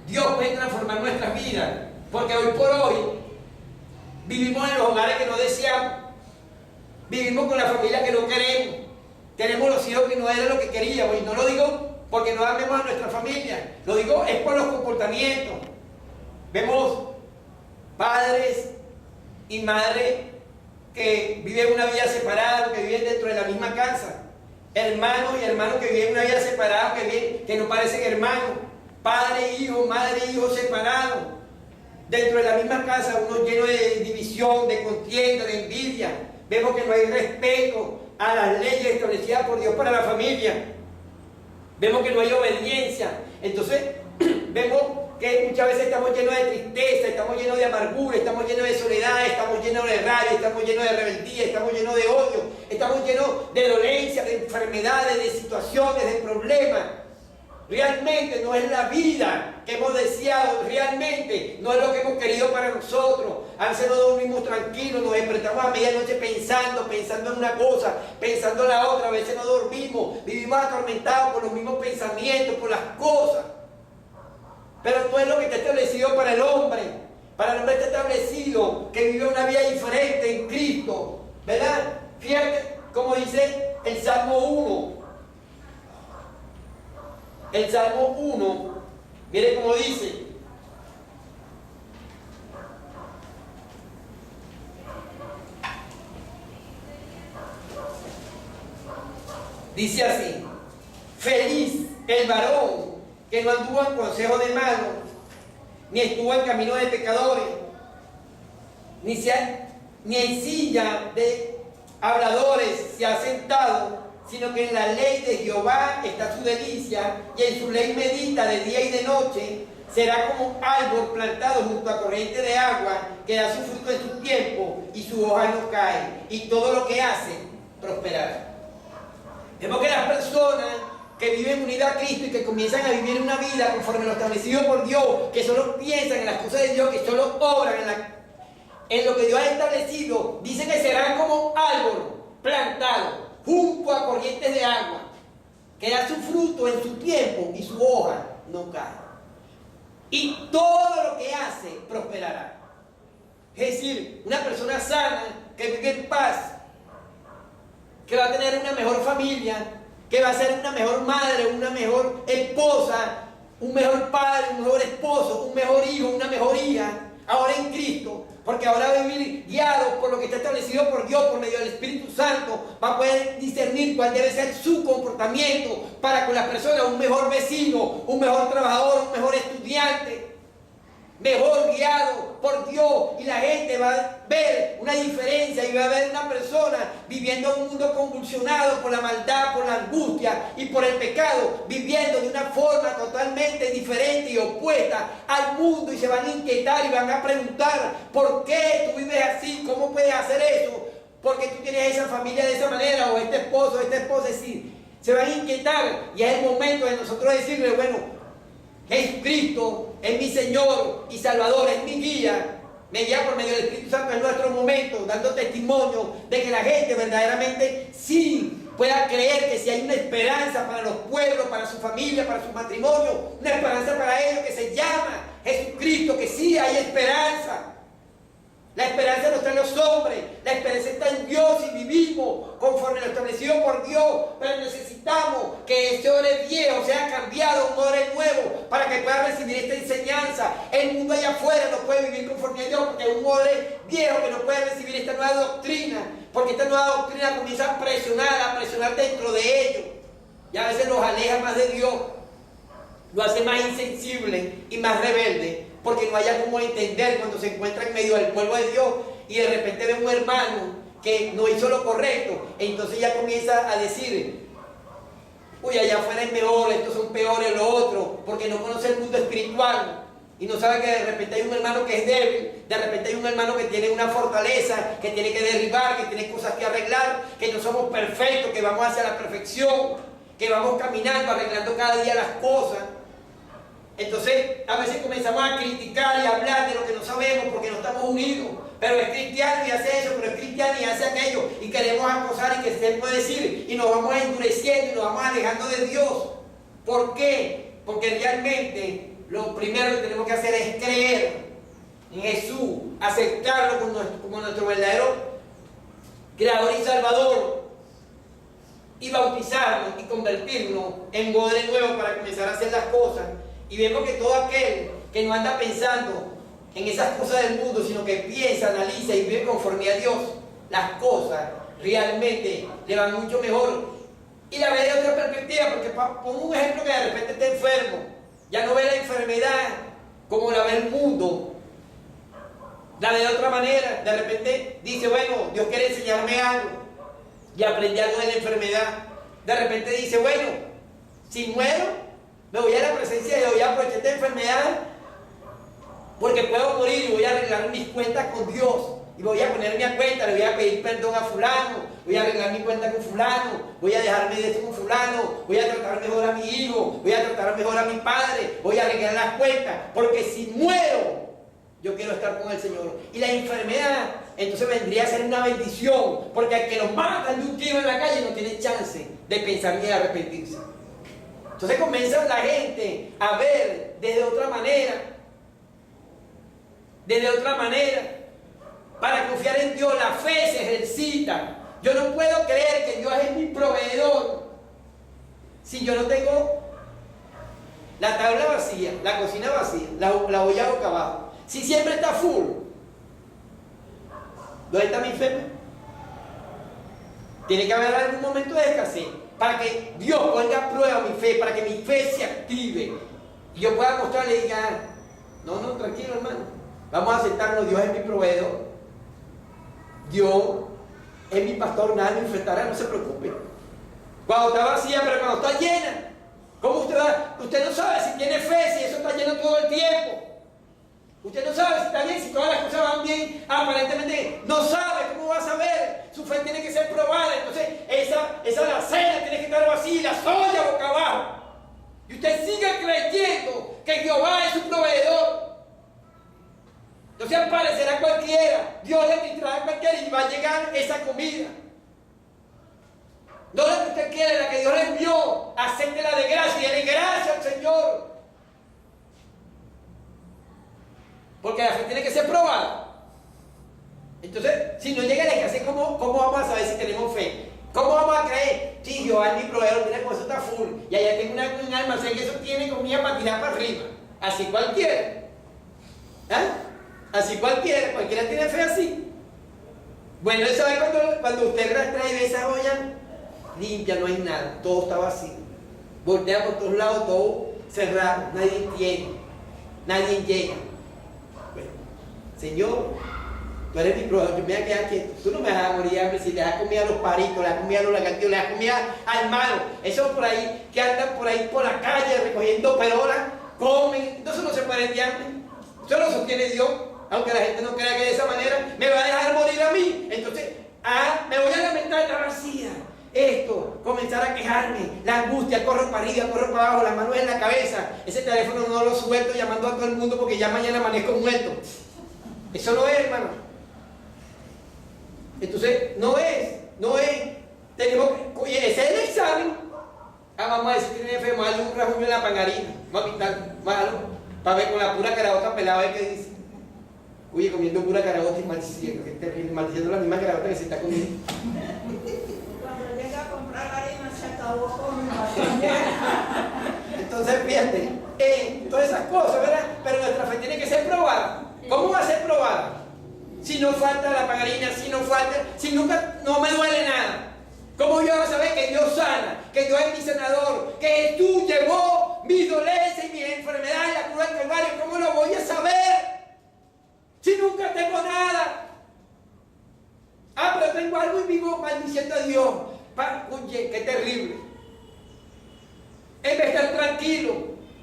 Dios puede transformar nuestras vidas, porque hoy por hoy vivimos en los hogares que no deseamos, vivimos con la familia que no queremos, tenemos los hijos que no eran lo que queríamos, y no lo digo porque no amemos a nuestra familia, lo digo es por los comportamientos. Vemos padres y madres que viven una vida separada, que viven dentro de la misma casa, hermanos y hermanos que viven una vida separada, que no parecen hermanos, padre e hijo, madre e hijo separados, dentro de la misma casa, uno lleno de división, de contienda, de envidia. Vemos que no hay respeto a las leyes establecidas por Dios para la familia. Vemos que no hay obediencia. Entonces, vemos que muchas veces estamos llenos de tristeza, estamos llenos de amargura, estamos llenos de soledad, estamos llenos de rabia, estamos llenos de rebeldía, estamos llenos de odio, estamos llenos de dolencias, de enfermedades, de situaciones, de problemas. Realmente no es la vida que hemos deseado, realmente no es lo que hemos querido para nosotros. A veces no dormimos tranquilos, nos despertamos a medianoche pensando en una cosa, pensando en la otra. A veces no dormimos, vivimos atormentados por los mismos pensamientos, por las cosas. Pero no es lo que está establecido para el hombre. Para el hombre está establecido que vive una vida diferente en Cristo, ¿verdad? Fíjate como dice el Salmo 1. El Salmo 1, mire cómo dice. Dice así: feliz el varón que no anduvo en consejo de malos, ni estuvo en camino de pecadores, ni en silla de habladores se ha sentado, sino que en la ley de Jehová está su delicia, y en su ley medita de día y de noche. Será como árbol plantado junto a corriente de agua, que da su fruto en su tiempo, y su hoja no cae, y todo lo que hace prosperará. Vemos que las personas que viven unidos a Cristo y que comienzan a vivir una vida conforme lo establecido por Dios, que solo piensan en las cosas de Dios, que solo obran en lo que Dios ha establecido, dicen que serán como árbol plantado junto a corrientes de agua, que da su fruto en su tiempo y su hoja no cae. Y todo lo que hace prosperará. Es decir, una persona sana, que vive en paz, que va a tener una mejor familia, que va a ser una mejor madre, una mejor esposa, un mejor padre, un mejor esposo, un mejor hijo, una mejor hija, ahora en Cristo, porque ahora va a vivir guiado por lo que está establecido por Dios, por medio del Espíritu Santo, va a poder discernir cuál debe ser su comportamiento para con las personas, un mejor vecino, un mejor trabajador, un mejor estudiante, mejor guiado por Dios, y la gente va a ver una diferencia y va a ver una persona viviendo en un mundo convulsionado por la maldad, por la angustia y por el pecado, viviendo de una forma totalmente diferente y opuesta al mundo, y se van a inquietar y van a preguntar: ¿por qué tú vives así? ¿Cómo puedes hacer eso? ¿Por qué tú tienes esa familia de esa manera? O este esposo, esta esposa, sí. Se van a inquietar, y es el momento de nosotros decirle: bueno, Jesucristo es mi Señor y Salvador, es mi guía, me guía por medio del Espíritu Santo en nuestro momento, dando testimonio de que la gente verdaderamente sí pueda creer que si hay una esperanza para los pueblos, para su familia, para su matrimonio, una esperanza para ellos que se llama Jesucristo, que sí hay esperanza. La esperanza no está en los hombres, la esperanza está en Dios, y vivimos conforme lo establecido por Dios, pero necesitamos que ese hombre viejo sea cambiado a un hombre nuevo para que pueda recibir esta enseñanza. El mundo allá afuera no puede vivir conforme a Dios, porque es un hombre viejo que no puede recibir esta nueva doctrina, porque esta nueva doctrina comienza a presionar dentro de ellos, y a veces los aleja más de Dios, lo hace más insensible y más rebelde, porque no haya cómo entender cuando se encuentra en medio del pueblo de Dios y de repente ve un hermano que no hizo lo correcto, entonces ya comienza a decir: uy, allá afuera es mejor, estos son peores, lo otro, porque no conoce el mundo espiritual y no sabe que de repente hay un hermano que es débil, de repente hay un hermano que tiene una fortaleza, que tiene que derribar, que tiene cosas que arreglar, que no somos perfectos, que vamos hacia la perfección, que vamos caminando, arreglando cada día las cosas. Entonces a veces comenzamos a criticar y a hablar de lo que no sabemos porque no estamos unidos. Pero es cristiano y hace eso, pero es cristiano y hace aquello, y queremos acosar y que se puede decir, y nos vamos endureciendo y nos vamos alejando de Dios. ¿Por qué? Porque realmente lo primero que tenemos que hacer es creer en Jesús, aceptarlo como nuestro verdadero Creador y Salvador, y bautizarnos y convertirnos en odre nuevo para comenzar a hacer las cosas. Y vemos que todo aquel que no anda pensando en esas cosas del mundo, sino que piensa, analiza y vive conforme a Dios, las cosas realmente le van mucho mejor. Y la ve de otra perspectiva, porque pongo un ejemplo que de repente está enfermo, ya no ve la enfermedad como la ve el mundo, la ve de otra manera. De repente dice: bueno, Dios quiere enseñarme algo, y aprendí algo de la enfermedad. De repente dice: bueno, si muero, me voy a la presencia de Dios, voy a aprovechar esta enfermedad porque puedo morir, y voy a arreglar mis cuentas con Dios, y voy a ponerme a cuenta, le voy a pedir perdón a fulano, voy a arreglar mi cuenta con fulano, voy a dejarme de esto con fulano, voy a tratar mejor a mi hijo, voy a tratar mejor a mi padre, voy a arreglar las cuentas, porque si muero, yo quiero estar con el Señor. Y la enfermedad entonces vendría a ser una bendición, porque al que lo matan de un tiro en la calle no tiene chance de pensar ni de arrepentirse. Entonces comienza la gente a ver desde otra manera, para confiar en Dios. La fe se ejercita. Yo no puedo creer que Dios es mi proveedor si yo no tengo la tabla vacía, la cocina vacía, la olla boca abajo. Si siempre está full, ¿dónde está mi fe? Tiene que haber algún momento de escasez para que Dios ponga a prueba mi fe, para que mi fe se active y yo pueda mostrarle y diga: no, tranquilo, hermano, vamos a aceptarnos, Dios es mi proveedor, Dios es mi pastor, nada me enfrentará, no se preocupe. Cuando está vacía, pero cuando está llena, ¿cómo usted va? Usted no sabe si tiene fe, si eso está lleno todo el tiempo. Usted no sabe si está bien, si todas las cosas van bien, aparentemente no sabe. ¿Cómo va a saber su fe tiene que ser probada. Entonces esa alacena tiene que estar vacía, la soya boca abajo. Y usted siga creyendo que Jehová es su proveedor. Entonces aparecerá cualquiera, Dios le ministrará a cualquiera y va a llegar esa comida. No la que usted quiere, la que Dios le envió. Acéptela de gracia y dele gracias al Señor. Porque la fe tiene que ser probada. Entonces, si no llega la escasez, ¿cómo vamos a saber si tenemos fe? ¿Cómo vamos a creer? Sí, Jehová es mi proveedor, mira cómo eso está full. Y allá tengo un almacén que eso tiene comida para tirar para arriba. Así cualquiera. Así cualquiera tiene fe así. Bueno, eso es cuando usted rastra y ve esa olla limpia, no hay nada, todo está vacío. Voltea por todos lados, todo cerrado, nadie tiene, nadie llega. Bueno, Señor, tú eres mi proveedor, yo me voy a quedar quieto. Tú no me vas a morir de hambre si le das comida a los paritos, le das comida a los lagartijos, le das comida al malo. Esos por ahí que andan por ahí por la calle recogiendo perolas, comen, entonces no se pueden de hambre. Eso lo sostiene Dios, aunque la gente no crea que de esa manera me va a dejar morir a mí. Entonces, me voy a lamentar la vacía. Esto, comenzar a quejarme, la angustia, corro para arriba, corro para abajo, las manos en la cabeza, ese teléfono no lo suelto llamando a todo el mundo porque ya mañana amanezco muerto. Eso no es, hermano. Entonces, no es, tenemos que, ese es el examen. Vamos a decir que tiene enfermo, darle un rasguño en la pangarina, vamos a pintar malo, para ver con la pura carabota pelada, a ver qué dice. Oye, comiendo pura carabota y maldiciendo, que terrible, maldiciendo la misma carabota que se está comiendo. Entonces, fíjate, todas esas cosas, ¿verdad? Pero nuestra fe tiene que ser probada. ¿Cómo va a ser probada? Si no falta la pagarina, si nunca, no me duele nada. ¿Cómo yo voy a saber que Dios sana, que Dios es mi sanador, que tú llevó mis dolencias y mis enfermedades, la cruz del Calvario? ¿Cómo lo voy a saber? Si nunca tengo nada. Pero tengo algo y vivo maldiciendo a Dios. Oye, qué terrible. En vez de estar tranquilo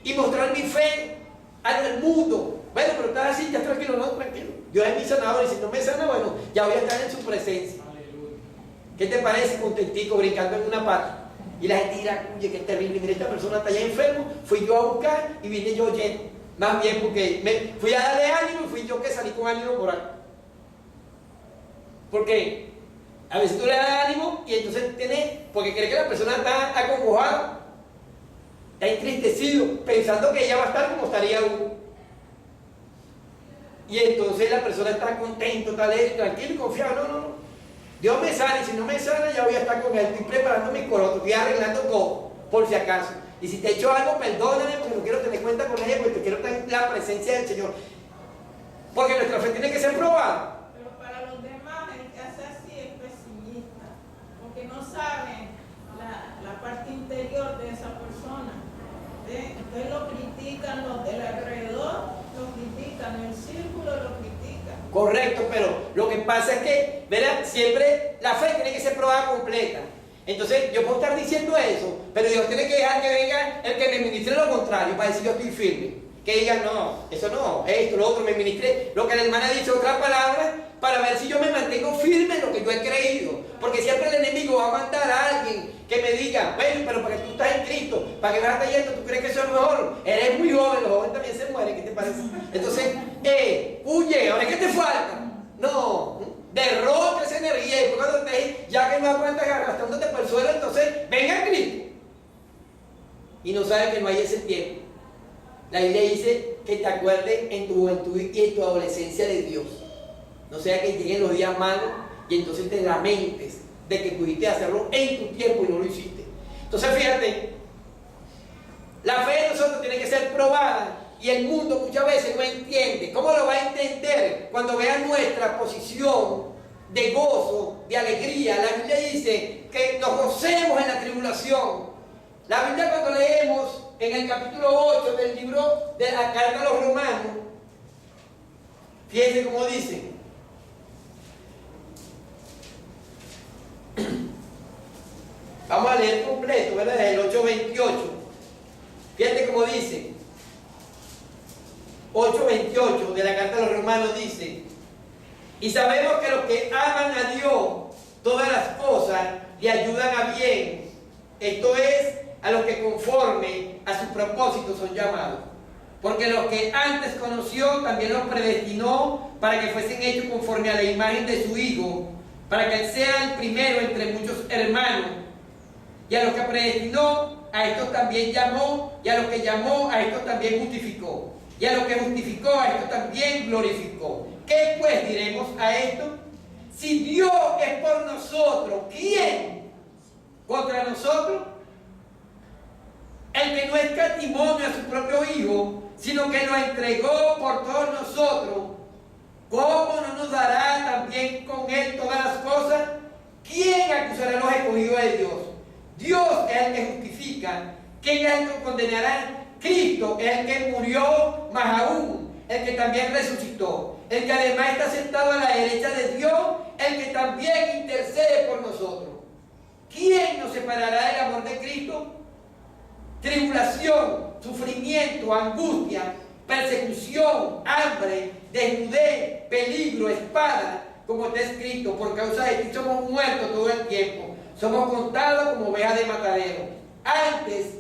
y mostrar mi fe al mundo. Bueno, pero estás así, ya tranquilo, no, tranquilo. Dios es mi sanador y si no me sana, bueno, ya voy a estar en su presencia. ¿Qué te parece? Contentico, brincando en una pata. Y la gente dirá, oye, qué terrible, mira, esta persona está ya enfermo, fui yo a buscar y vine yo lleno. Más bien porque me fui a darle ánimo y fui yo que salí con ánimo por ahí. Porque a veces tú le das ánimo y entonces porque cree que la persona está acongojada, está entristecido, pensando que ella va a estar como estaría uno. Y entonces la persona está contento, está alegre, tranquilo y confiado. No. Dios me sana y si no me sana ya voy a estar con él. Estoy preparando mi coroto, estoy arreglando todo, por si acaso. Y si te he hecho algo, perdóname, porque no quiero tener cuenta con ella, porque te quiero estar en la presencia del Señor. Porque nuestra fe tiene que ser probada. Pero para los demás, el que hace así es pesimista, porque no sabe la parte interior de esa persona. Entonces lo critican los del alrededor, lo critican, el círculo lo critica. Correcto, pero lo que pasa es que, ¿verdad? Siempre la fe tiene que ser probada completa. Entonces yo puedo estar diciendo eso, pero Dios tiene que dejar que venga el que me ministre lo contrario para decir yo estoy firme. Que digan, no, eso no, esto, lo otro, me ministre lo que la hermana ha dicho, otra palabra, para ver si yo me mantengo firme en lo que yo he creído. Porque siempre el enemigo va a mandar a alguien que me diga, bueno, pero para que tú estás en Cristo, para que vas a estar yendo, tú crees que eso es mejor. Eres muy joven, los jóvenes también se mueren, ¿qué te parece? Entonces, huye, ahora ¿qué te falta? No, derrota esa energía y cuando te ya que no aguantas arrastrándote por el suelo, entonces venga a Cristo. Y no sabes que no hay ese tiempo. La Biblia dice que te acuerdes en tu juventud y en tu adolescencia de Dios. No sea que lleguen los días malos y entonces te lamentes de que pudiste hacerlo en tu tiempo y no lo hiciste. Entonces fíjate, la fe de nosotros tiene que ser probada y el mundo muchas veces no entiende. ¿Cómo lo va a entender? Cuando vea nuestra posición de gozo, de alegría. La Biblia dice que nos gocemos en la tribulación. La Biblia cuando leemos en el capítulo 8 del libro de la carta a los Romanos, fíjense cómo dice. Vamos a leer completo, ¿verdad? Desde el 8:28. Fíjate cómo dice. 8:28 de la carta a los Romanos dice: y sabemos que los que aman a Dios, todas las cosas le ayudan a bien. Esto es, a los que conforme a su propósito son llamados. Porque los que antes conoció también los predestinó para que fuesen hechos conforme a la imagen de su Hijo, para que él sea el primero entre muchos hermanos. Y a los que predestinó, a estos también llamó, y a los que llamó, a estos también justificó. Y a los que justificó, a estos también glorificó. ¿Qué pues diremos a esto? Si Dios es por nosotros, ¿quién contra nosotros? El que no escatimó a su propio Hijo, sino que lo entregó por todos nosotros, ¿cómo no nos dará también con Él todas las cosas? ¿Quién acusará a los escogidos de Dios? Dios es el que justifica. ¿Quién es el que condenará? Cristo es el que murió, más aún, el que también resucitó, el que además está sentado a la derecha de Dios, el que también intercede por nosotros. ¿Quién nos separará del amor de Cristo? Tribulación, sufrimiento, angustia, persecución, hambre, desnudez, peligro, espada, como está escrito, por causa de ti somos muertos todo el tiempo, somos contados como ovejas de matadero. Antes,